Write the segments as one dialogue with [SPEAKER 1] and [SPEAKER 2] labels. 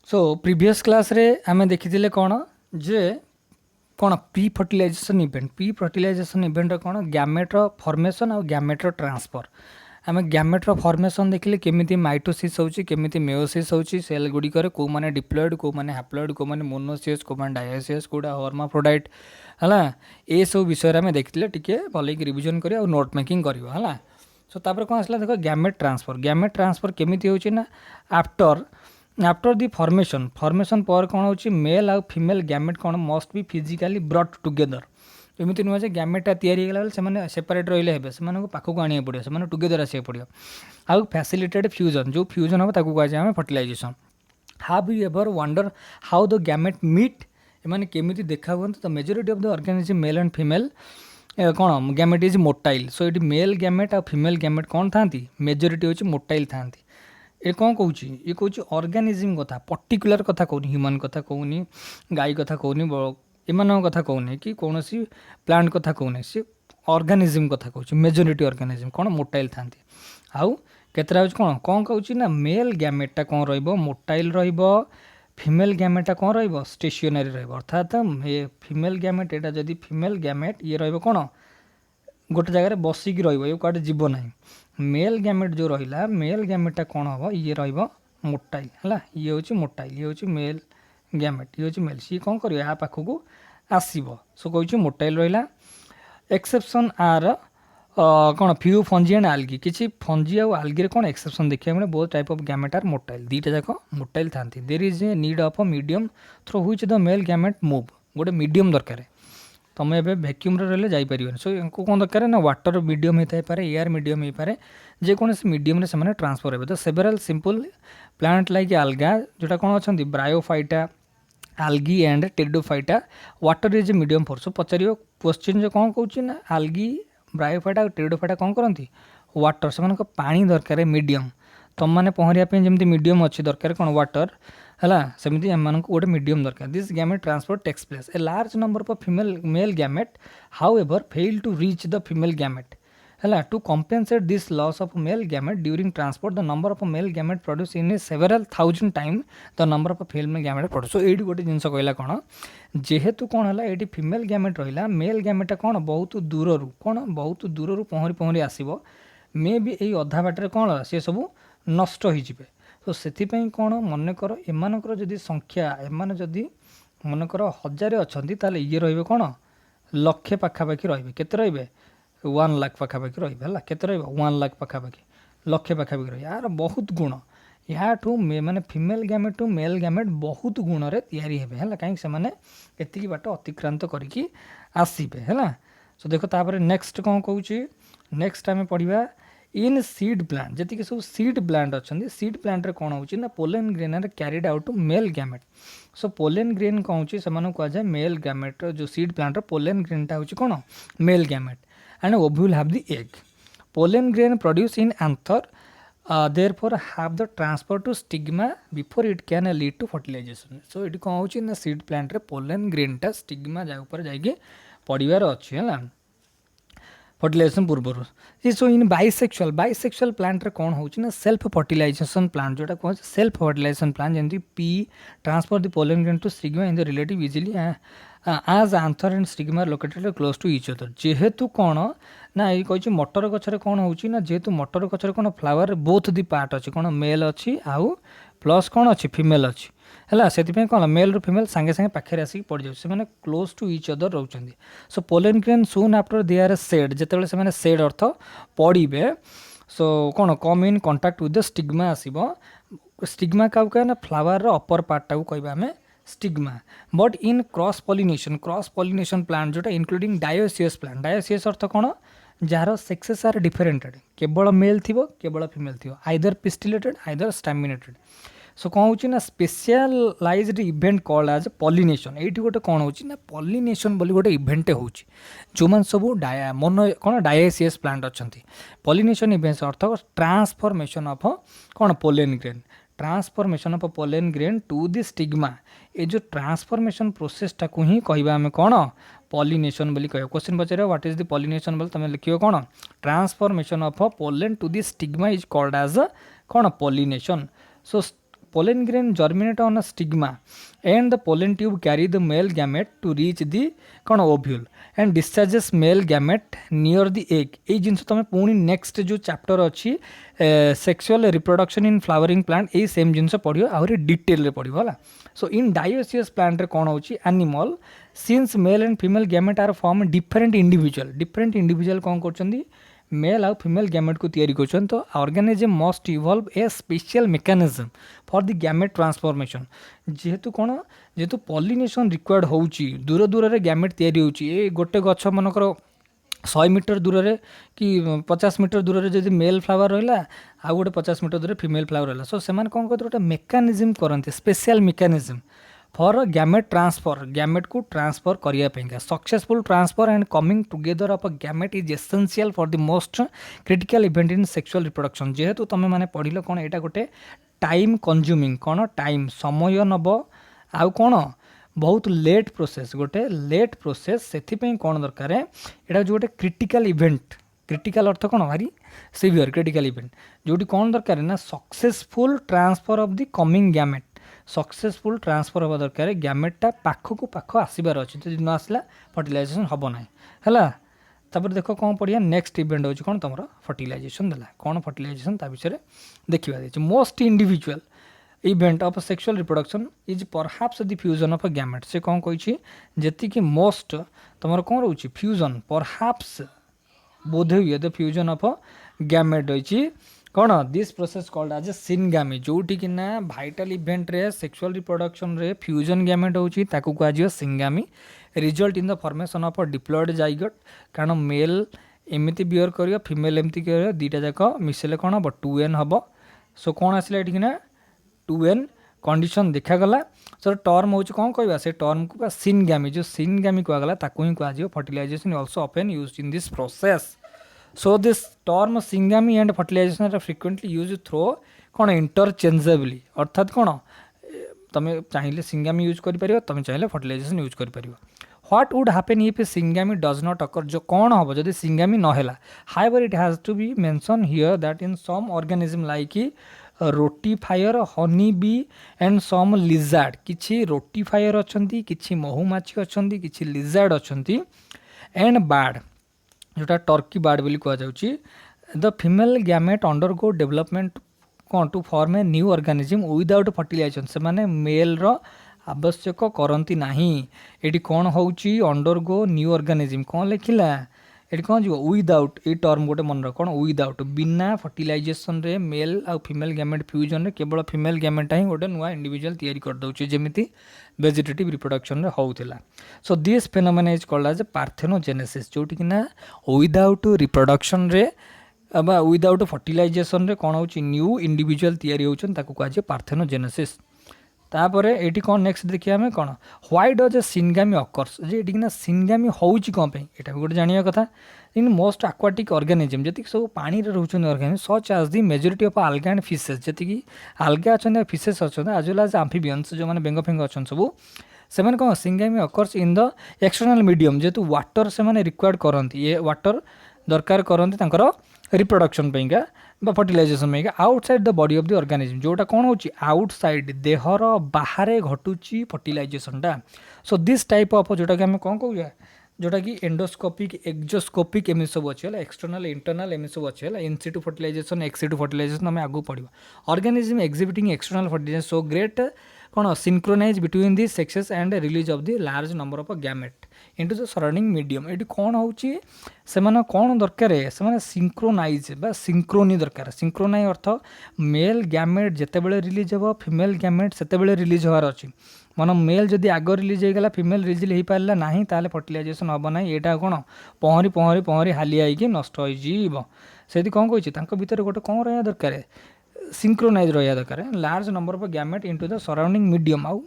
[SPEAKER 1] So previous class रे आमे देखिथिले कोन जे कोन pre fertilization event कोन gamete रो formation और गैमेट रो ट्रांसफर। आमे गैमेट रो फॉर्मेशन देखिले केमिति माइटोसिस होची केमिति मेयोसिस होची सेल गुडी करे को माने डिप्लॉयड को माने हैप्लॉयड को माने मोनोसियस को माने डायसियस कोडा हर्माफ्रोडाइट हला ए सब विषय रे आमे देखिले टिके भलै रिवीजन करिया और नोट मेकिंग करियो हला। सो तापर कोन आसला देखो गैमेट ट्रांसफर केमिति होची ना आफ्टर दी फॉर्मेशन पर कौन हो मेल आउ फीमेल गैमेट कौन मस्ट बी फिजिकाली ब्रट टुगेदर। एमती नुह जे गैमेटा तैयारी होगा से सेपरेट रही है से पाखक आने पड़ो से टुगेदर आसे पड़ो आउ फैसिलिटेड फ्यूजन जो फ्यूजन हम ताकू कहुए fertilisation. Have you ever wonder how the gamete meet एमाने केमिति देखा हुआ तो majority of the organism male and female कौन गैमेट इज मोटाइल। सो ये मेल गैमेट आ फीमेल गैमेट कौन था मेजोरिटी हूँ मोटाइल था। ये कौन कौन ये कौन ऑर्गेनिज्म कथा पर्टिकुलर कथा कहूनी ह्यूमन कथा कहूनी गाय कथा कहूनी एम कथा कहूनी कि कौन सी प्लांट कथा कहूनी सी ऑर्गेनिज्म कथा कहूँ मेजोरिटी ऑर्गेनिज्म कौन मोटाइल था। आउ केतरा कौन कौन कहूँ ना मेल गैमेटा कौन रोटाइल फीमेल गैमेटा कौन स्टेशनरी अर्थात ये फीमेल गैमेट यहाँ जदि फीमेल गैमेट ये कौन गोटे जगह बसिक रटे जीव ना। मेल गैमेट जो रहा मेल गैमेटा कौन हम ये मोटाइल है ये हूँ मोटाइल ये हूँ मेल गैमेट ये हूँ मेल सी कौन कर पाखक आसो। सो कहूँ मोटाइल रहा एक्सेप्शन आर कौन फ्यू फंजी एंड आलगी किसी फंजी आउ आलगी कौन एक्सेप्शन देखिए मिले बहुत type of gamete are motile दीटा जाक मोटाइल था। There is a need of a medium through which the male gamete move गोटे मीडियम दरकार तुम ए भैक्यूम रही जापर। सो इनको कौन दरकार ना वाटर मीडियम होता है एयर मीडियम हो पाए जेकोसी मीडियम से ट्रांसफर हे। तो सेवेरल सिंपल प्लांट लाइक आलगा जोटा कौन अच्छा bryophyta आलगी and pteridophyta water is a medium force. So Pachar question जो कौन कौन ना आलगी ब्रायोफाइटा और टेरिडोफाइटा कौन करती वाटर से पानी दरकार मीडियम तुम मैंने पहरिया जमी मीडियम अच्छी दरकार कौन वाटर है सेमती एम गोटे मीडियम दरकार। This gamete transfer takes place a large number of female male gamete however fail to reach the female gamete है to compensate this loss of male gamete during transport the number of male gamete produce in a several thousand time the number of female gamete produce. So ये गोटे जिन कहला कौन जेहेतु कौन है ये फीमेल गैमेट रहा मेल गैमेटा कौन बहुत दूर पहरी पहरी आसो मे भी यही अधा बाटर कौन सी सब नष्ट हो। तो से कौन मनकर एमकर जदि संख्या एम जदि मनकर 1000 अच्छा ताल ये रे कौन लक्षे पाखापाखि रे 1 लाख पाखापाखि रहा के 1 लाख पाखापाखि लक्षे पाखापाखि रही यार बहुत गुण यहाँ माने female gamete to male gamete बहुत गुण रे तैयारी हेबे है कहीं से बाट अतिक्रांत करके आसबे है। सो देखो तापर नेक्स्ट कौन कहूँ नेक्स्ट आम पढ़ा इन सीड प्लांट जी सब सीड प्लांट अच्छा सीड प्लांट कौन हो pollen grain are carried out male gamete. So pollen grain कौन से कहुए मेल गैमेट जो सीड प्लांट पोलेन ग्रेनटा हूँ कौन male gamete and ovule have the egg pollen grain produce in anther therefore have the transfer to stigma before it can lead to fertilization। सो ये कौन हो ना सीड प्लांट रे pollen ग्रेनटा stigma ऊपर जाइए पड़ार अच्छी है फर्टिलाइजेशन पूर्व। सो इन बाइसेक्सुअल प्लांट रे कौन हो ना सेल्फ फर्टिलाइजेशन प्लांट जोटा कौन सेल्फ फर्टिलाइजेशन प्लांट जमी पी transfer the pollen grain to stigma in the relative easily as anther and stigma located close to each other. जेहेतु कौन ना ये कही मटर गचर कौन हो ना जेहेतु मटर गचर कौन फ्लावर बोथ दि पार्ट अच्छी कौन मेल अच्छी आउ प्लस कौन अच्छी फीमेल अच्छी है से कौन मेल रू फीमेल सांगे सांगे पाखे आसिक पड़ जाए से क्लोज टू इच अदर रोचे। So pollen grain soon after they are shed जिते से सेड अर्थ पड़े सो कौन come in contact with the stigma आसो स्टिग्मा क्या कहे ना फ्लावर अपर पार्टा को कहवा आम stigma. But in cross pollination plant जोटा इंक्लूडिंग डायोसियस अर्थ कौन जार सेक्सेस आर डिफरेंटेड केवल मेल थी केवल फीमेल थी आइदर पिस्टिलेटेड आइदर स्टामिनेटेड। सो कौन हो ना specialised event called as pollination ये गोटे कौन हो ना पॉलिनेशन बोली गोटे इवेंट हो जो मान सब मोनो कौन डायोसियस प्लांट अच्छा पॉलिनेशन इवेंट्स अर्थ ट्रांसफॉर्मेशन ऑफ कौन pollen grain transformation of pollen grain to the stigma ये जो ट्रांसफॉर्मेशन प्रोसेस टाक ही कहवा आम कौन पॉलिनेशन बोली कह क्वेश्चन पचार व्हाट इज द पॉलिनेशन बोली तुम लिख कौन transformation of pollen to the stigma is called as कौन pollination. So pollen grain germinate on a stigma and the pollen tube carry the male gamete to reach the कौन ovule and discharges male gamete near the egg. ये जिनस तुम पुणी next जो chapter अच्छी sexual reproduction in flowering plant ये same जिनस पढ़ो आहरी detail रे पढ़ो है. सो इन डायोसियस प्लांट रे कौन होची animal since male and female gamete are form different individual कौन करछंदी मेल आउ फीमेल गैमेट को तैयारी करछन. तो organism must evolve a special mechanism for the gamete transformation जेहेतु कौन जेहेतु पॉलिनेशन रिक्वायर्ड होउची दूर दूर रे गैमेट तैयारी होउची. ए गोटे गछ मनकर 100 मीटर दूर रे कि 50 मीटर दूर रे जदि मेल फ्लावर रहिला आ गोटे 50 मीटर दूर फीमेल फ्लावर रहिला. सो सेमान कौन करते गोटे मेकानिज्म करते special mechanism for gamete transfer gamete को ट्रांसफर करने successful transfer and coming together of a gamete is essential for the most critical event in sexual reproduction. जेहेतु तुम मैंने पढ़िल कौन यहाँ गोटे टाइम कंज्यूमिंग कौन टाइम समय नब आउ कौन बहुत लेट प्रोसेस गोटे लेट प्रोसेस से कौन दरकार यहाँ जो गोटे क्रिटिकल इवेंट क्रिटिकल अर्थ कौन भारी सीवियर क्रिटिकल इवेंट जोटी कौन दरकार ना successful transfer of the coming gamete successful transfer हवा दरकार गैमेटा पाखक पाख आसबार अच्छे जब न आसला फर्टिलाइजेशन हम ना है. तापर देख कौन पढ़िया नेक्स्ट इवेंट होची कौन तुम फर्टिलाइजेशन देला कौन फर्टिलाइजेशन ता विषय देखा जाए. Most individual event of sexual reproduction is परहाप्स the fusion of a gamete. से कौन कही जी मोस्ट तुम कौन रोचे फ्यूजन परहाप्स बोध हुए the fusion of a gamete रही कौन this process called as a syngamy जोटी कि ना भाइटाल इवेंट रे सेक्सुअल रिप्रोडक्शन रे फ्यूजन गैमेट होची ताकू कह syngamy result in the formation of a diploid zygote कारण मेल एमती बियर कर फीमेल एमती कर दीटा जाक मिसेले कौन हम 2n हम. सो कौन आसला ये ना 2n कंडीशन देखागला. सो टर्म हो कौन कह से टर्म को सिनगामी जो सिनगामी कहगला ताकू ही कह fertilisation also often used in this process. So this term syngamy and fertilization are frequently used through कौन interchangeably अर्थात कौन तुम चाहिए सिंगामी यूज कर तुम चाहिए फर्टिलाइजेशन यूज कर. What would happen if syngamy does not occur जो कौन हम जब सिंगामी नहला. However it has to be mentioned here that in some organism like rotifier honey bee and some lizard किछि rotifier अच्छंती किछि महुमाछी अच्छंती किछि lizard अच्छंती and bird जोटा टर्की बार्ड बोली कहुच्छी the female gamete undergo development कौन to form a new organism without fertilisation से माने मेल रो आवश्यक करती नाही. एटी कौन होची अंडरगो न्यू ऑर्गेनिज्म कौन लिखिला ये कौन जो विदाउट ये टर्म गोटे मन कौन विदाउट बिना फर्टिलाइजेशन रे मेल आ फीमेल गैमेट फ्यूजन रे केवल फीमेल गैमेटा ही गोटे नुआ इंडिविजुअल तैयारी कर दउची जेमिति वेजिटेटिव रिप्रोडक्शन रे होउथिला. So this phenomena is called as parthenogenesis जोटी कि ना विदाउट रिप्रोडक्शन रे अब विदाउट फर्टिलाइजेशन रे कौन होची न्यू इंडिविजुअल तैयारी होचन ताकू कह पार्थेनोजेनेसिस. तापर ये कौन नेक्स्ट देखिए आम कौन व्हाई डज ए सिनगामी अकर्स जे ये ना सिनगामी होची कौन पे ये भी गोटे जाना कथा. इन मोस्ट आक्वाटिक ऑर्गेनिज्म जी सब पानी रोचन organism such as the majority of alga and fishes जी आल्गा अच्छा फिशेस अच्छा एज वेल एज आम्फिबियंस जो मैंने बेंग फेंग अच्छा सब से कौन सिंगामी occurs in the external medium जेहेतु वाटर से रिक्वायर्ड करती ये वाटर दरकार करती रिप्रोडक्शन फर्टिलाइजेशन में outside the body of the organism जोटा कौन होची आउटसाइड देहर बाहर घटुची फर्टिलाइजेशनटा. सो दिस टाइप ऑफ जोटा कि आम कौन कहूँ जोटा कि एंडोस्कोपिक एक्जोस्कोपिक एम सब अच्छे एक्सटर्नल इंटरनल एम सब अच्छे इनसिटू फर्टिलाइजेशन एक्सिटू फर्टिलाइजेशन आम आगू पढ़ा. Organism exhibiting external fertilisation so great कौन synchronise between the sexes and release of the large number of gamete into the surrounding medium. ये कौन होची से कौन दरकार से सिंक्रोनाइज बा सिंक्रोनी दरकार. सिंक्रोनाइ अर्थ मेल गैमेट जितेबाला रिलीज हम फीमेल गैमेट से रिलीज होवार अच्छी मान मेल जदि आग रिलीज होगा फीमेल रिलीज हो पारा ना ताले फर्टिलाइजेशन हम ना यहाँ कौन पहरी पहरी पहरी हालिया होगी नष्ट हो कौन कही भितर गोटे कौन रहा दरकार सिंक्रोनाइज रहा दरकार large number of gamete into the surrounding medium आउ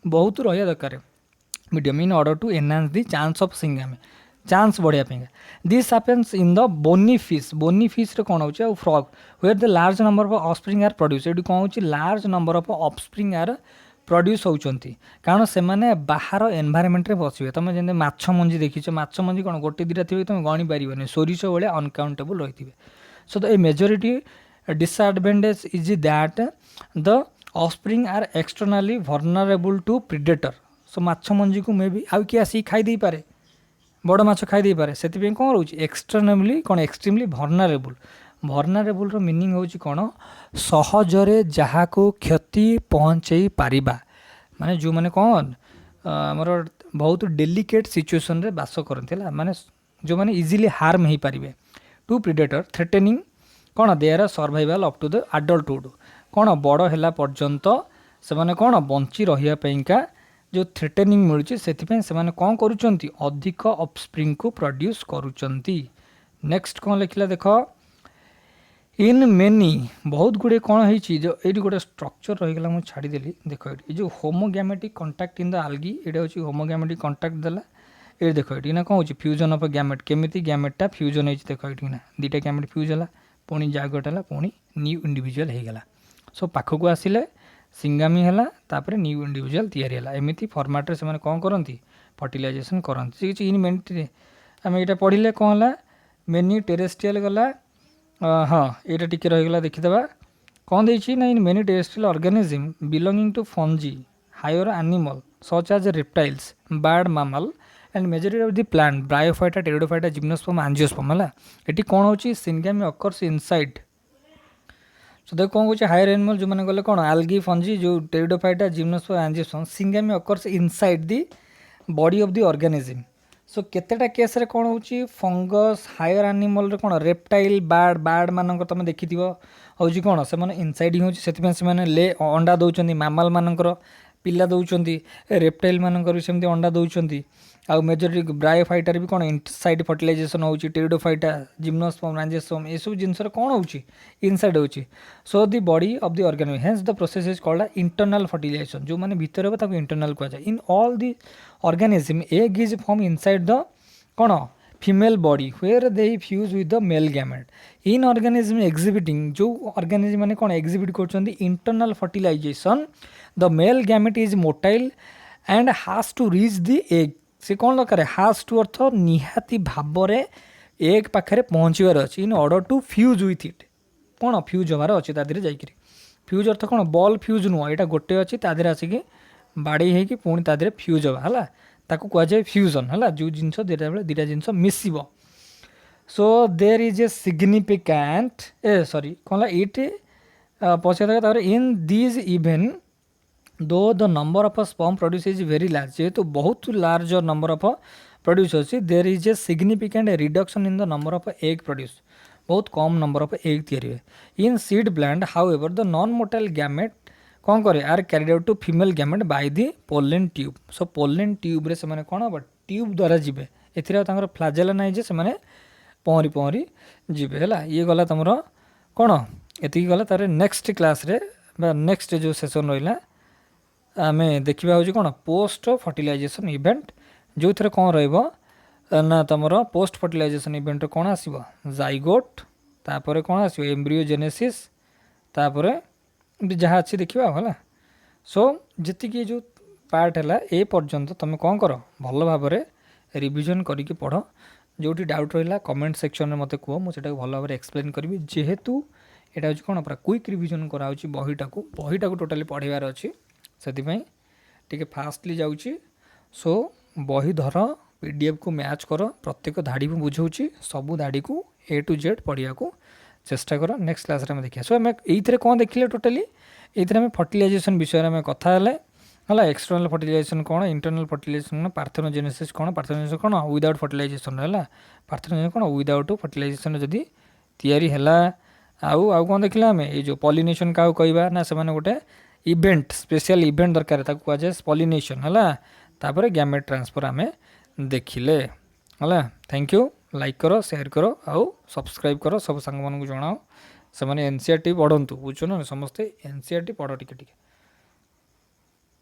[SPEAKER 1] बहुत रहा दरकार medium in order to enhance the chance of syngamy chance बढ़िया. This happens in the bony fish रे कौन हो frog where the large number of offspring are produce ये कौन हो large number of offspring are produce होती कारण से मैंने बाहर एनवायरमेंट रे बसवे तुम जैसे माछ मंजी देखीच माछ मंजी कौन गोटे दुटा थी तुम गणी पार सोरिष भाया अनकाउंटेबल रही है. So the majority disadvantage is that the offspring are externally vulnerable to predator. सो माछ मंजी को मे भी आउ किए आसिक खाई पारे, बड़ माछ खाई पारे, से कौन रोचे एक्सटर्नाली कौन एक्सट्रीमली भर्नरेबल। भर्नरेबल मीनिंग हूँ कौन सहजरे जहाँ को क्षति पहुँचे पारिबा, माने जो मैंने कौन आमर बहुत डेलिकेट सिचुएसन रे बास करते माने जो मैंने इजिली हार्म हो पारे टू प्रिडेटर थ्रेटेनिंग कौन their survival up to the adulthood. कौन बड़ है पर्यंत से माने कौन बंची रहा जो थ्रेटेनिंग मिलूँ से कौन करुँच अधिक ऑफस्प्रिंग को प्रोड्यूस करुँच। नेक्स्ट कौन लिखला देख इन मेनी बहुत गुड़े कौन है जो ये गोटे स्ट्रक्चर रहीगला मुझे छाड़देली देख ये जो homogametic contact in the algae ये हूँ होमोगैमेटिक कंटाक्ट देला ये देख ये ना कौन हो फ्यूजन ऑफ गैमेट केमी गैमेटा फ्यूजन हो देख ये ना दुटा गैमेट फ्यूज है पुणी जागट है पुणी न्यू इंडिविजुअल होगला। सो पाखक आसिले सिंगामी है तापर न्यू इंडिविजुअल या एमती फर्माट से कौन करती फर्टिलाइजेशन करती इन मेनी आम यहाँ पढ़ले कौन है मेनी टेरेस्ट्रियल गला हाँ ये टिके रहीगला देखीदे कौन देती ना in many terrestrial organism belonging to fungi higher animal such as reptiles bird mammal and majority of the plant bryophyta pteridophyta gymnosperm angiosperm है ये कौन हो सिंगामी अकर्स इनसाइड। सो देख कौन कहे हायर एनिमल जो मैंने गले कौन आल्गी फंजी जो pteridophyta gymnosperm angiosperm syngamy occurs inside the body of the organism. So केतेटा केस रे कौन हो फंगस हायर एनिमल कौन रेप्टाइल बर्ड मान तुम देखी हूँ कौन से इनसाइड ही होती ले अंडा दौरान मैमल मानकर पिला दौरान रेप्टाइल मानकर सेमती अंडा दौरान आउ मेजोरिटी ब्रायोफाइटार भी कौन इनसाइड फर्टिलाइजेशन हो टेरिडोफाइटा जिम्नोस्पर्म एंजियोस्पर्म ये सब जिनस कौन हो इनसाइड हो। So the body of the organism hence the process is called internal fertilisation जो मैंने भीतर हो इंटरनल कहुए। In all the organism egg is form inside the कौन female body where they fuse with the male gamete. In organism exhibiting जो ऑर्गेनिज्म मैंने कौन एग्जिबिट कर internal fertilisation the male gamete is motile and हाज to reach the egg. से कौन दरकार हाज टू अर्थ निहाती भाव एग पाखे पहुँचार अच्छे in order to fuse with it कौन फ्यूज हबार अच्छे तादेह जाकि फ्यूज अर्थ कौन बल फ्यूज नुह यहाँ गोटे अच्छी तादेह आसिक बाड़े होगी पुणी तादेह फ्यूज हवा है ताकू कहुए फ्यूजन है जो जिनस दुटा जिनस मिसब। So there is a significant sorry कौन इट पचार in these event though the number of sperm produce is very large जेहेतु बहुत लार्ज नंबर ऑफ प्रोड्यूस अच्छी there is a significant reduction in the number of egg produce बहुत कम number of egg तैयारी in seed plant however the non motile gamete कौन करे are carried out to female gamete by the pollen tube. So pollen tube रे से कौन हम tube द्वारा जीवे ए फ्लाजेला ना जे से पहरी पहरी जीवे है ये गला तुम कौन ये गला तार नेक्स्ट क्लास रे नेक्स्ट जो सेसन रहा आम देखा हूँ कौन पोस्ट फर्टिलाइजेशन इवेंट जो थे कौन रहा तुम पोस्ट फर्टिलाइजेशन इवेंट कौन आसो जाइगोट तापर कौन आसो एम्ब्रियोजेनेसिस तापर जहाँ अच्छी देखा है। सो जी जो पार्ट है ए पर्यंत तुम कौन कर भल भाव रिविजन करके पढ़ जो डाउट रहा कमेंट सेक्शन में मत कह मुझे भल भाव एक्सप्लेन करी जेहेतु यहाँ हूँ कौन पूरा क्विक रिविजन कराऊँ बहीटा टोटाली पढ़ार अच्छी से टी फास्टली जाऊँगी। सो बही धर पीडीएफ को मैच कर प्रत्येक धाड़ी को बुझाऊँ सबू धाड़ी को ए टू जेड पढ़िया को चेष्टा कर नेक्स्ट क्लास में देखिए। सो आम ये कौन देखिले टोटाली ये फर्टिलाइजेशन विषय में कथा है एक्सटर्नल फर्टिलाइजेशन कौन इंटरनल फर्टिलाइजेशन पार्थेनोजेनेसिस कौन पार्थेनोजेनेसिस कौन विदाउट फर्टिलाइजेशन है पार्थेनोजेनेसिस कौन विदाउट फर्टिलाइजेशन जदि तैयारी है आउ कौन देखिले आम ये जो पॉलिनेशन क्या कहवा ना से गोटे इवेंट स्पेशल इवेंट दरकार कहुए पॉलिनेशन है तापर गैमेट ट्रांसफर आम देखिले है। थैंक यू लाइक करो शेयर करो आउ सब्सक्राइब करो सब सांग मानू जनाओ से एनसीईआरटी पढ़ंतु बुझुन समस्ते एनसीईआरटी पढ़ टिके